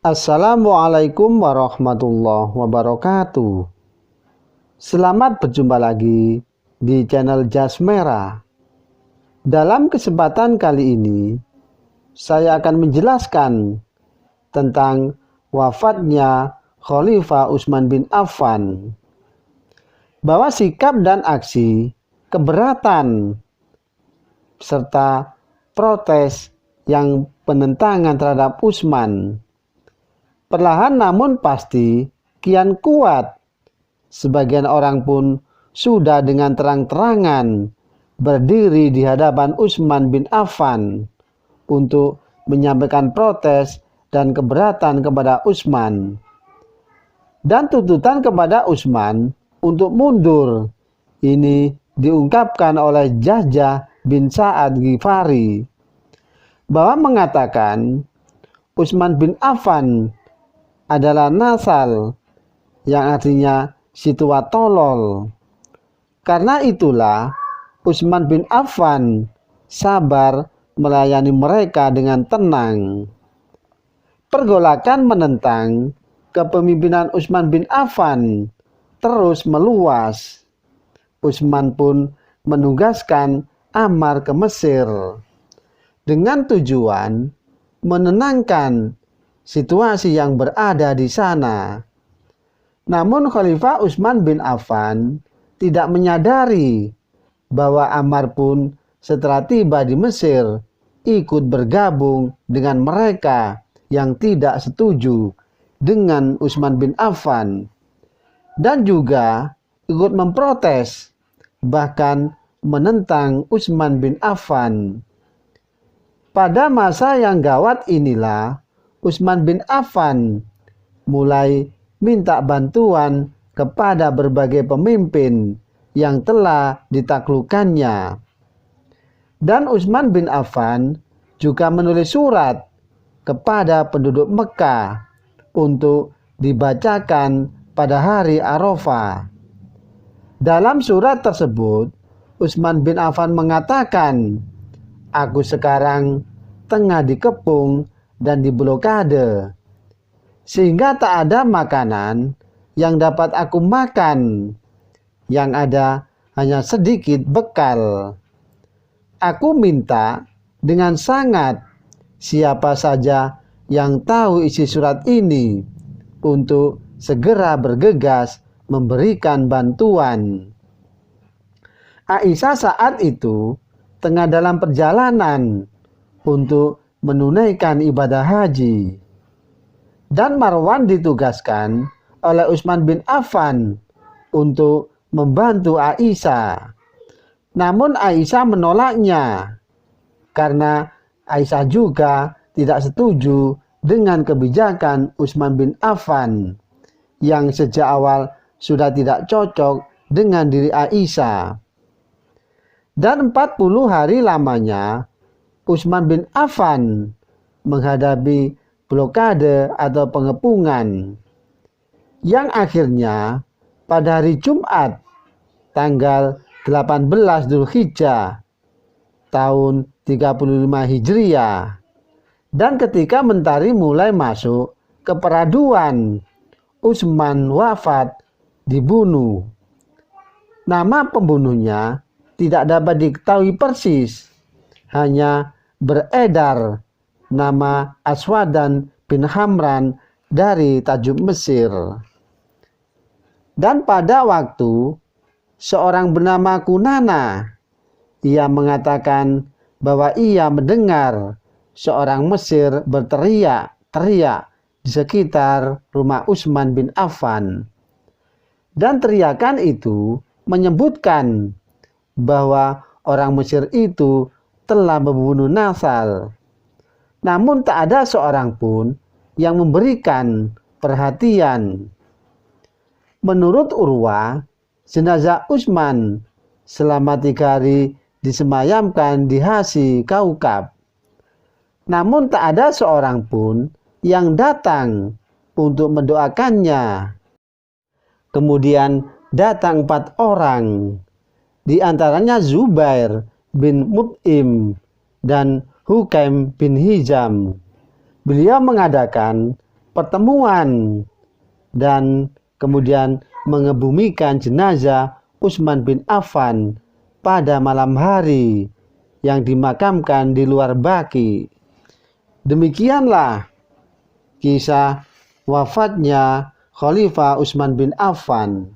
Assalamualaikum warahmatullahi wabarakatuh. Selamat berjumpa lagi di channel Jas Merah. Dalam kesempatan kali ini, saya akan menjelaskan tentang wafatnya Khalifah Utsman bin Affan, bahwa sikap dan aksi keberatan serta protes yang penentangan terhadap Utsman perlahan namun pasti kian kuat. Sebagian orang pun sudah dengan terang-terangan berdiri di hadapan Utsman bin Affan untuk menyampaikan protes dan keberatan kepada Utsman, dan tuntutan kepada Utsman untuk mundur. Ini diungkapkan oleh Jahjah bin Sa'ad Ghifari, bahwa mengatakan Utsman bin Affan adalah nasal, yang artinya si tua tolol. Karena itulah Utsman bin Affan sabar melayani mereka dengan tenang. Pergolakan menentang kepemimpinan Utsman bin Affan terus meluas. Utsman pun menugaskan Ammar ke Mesir dengan tujuan menenangkan situasi yang berada di sana. Namun Khalifah Utsman bin Affan tidak menyadari bahwa Ammar pun setelah tiba di Mesir ikut bergabung dengan mereka yang tidak setuju dengan Utsman bin Affan, dan juga ikut memprotes bahkan menentang Utsman bin Affan. Pada masa yang gawat inilah Utsman bin Affan mulai minta bantuan kepada berbagai pemimpin yang telah ditaklukkannya. Dan Utsman bin Affan juga menulis surat kepada penduduk Mekah untuk dibacakan pada hari Arafah. Dalam surat tersebut, Utsman bin Affan mengatakan, "Aku sekarang tengah dikepung dan diblokade, sehingga tak ada makanan yang dapat aku makan. Yang ada hanya sedikit bekal. Aku minta dengan sangat siapa saja yang tahu isi surat ini untuk segera bergegas memberikan bantuan." Aisyah saat itu tengah dalam perjalanan untuk menunaikan ibadah haji, dan Marwan ditugaskan oleh Utsman bin Affan untuk membantu Aisyah. Namun Aisyah menolaknya karena Aisyah juga tidak setuju dengan kebijakan Utsman bin Affan yang sejak awal sudah tidak cocok dengan diri Aisyah. Dan 40 hari lamanya Utsman bin Affan menghadapi blokade atau pengepungan, yang akhirnya pada hari Jumat tanggal 18 Dzulhijjah tahun 35 Hijriah, dan ketika mentari mulai masuk ke peraduan, Utsman wafat dibunuh. Nama pembunuhnya tidak dapat diketahui persis, hanya beredar nama Aswadan bin Hamran dari Tajuk Mesir. Dan pada waktu seorang bernama Kunana, ia mengatakan bahwa ia mendengar seorang Mesir berteriak-teriak di sekitar rumah Utsman bin Affan. Dan teriakan itu menyebutkan bahwa orang Mesir itu telah membunuh nasal. Namun tak ada seorang pun yang memberikan perhatian. Menurut Urwah, jenazah Utsman selama 3 hari disemayamkan di Hasi Kaukab. Namun tak ada seorang pun yang datang untuk mendoakannya. Kemudian datang 4 orang, di antaranya Zubair bin Mut'im dan Hukaim bin Hizam. Beliau mengadakan pertemuan dan kemudian mengebumikan jenazah Utsman bin Affan pada malam hari yang dimakamkan di luar Baqi. Demikianlah kisah wafatnya Khalifah Utsman bin Affan.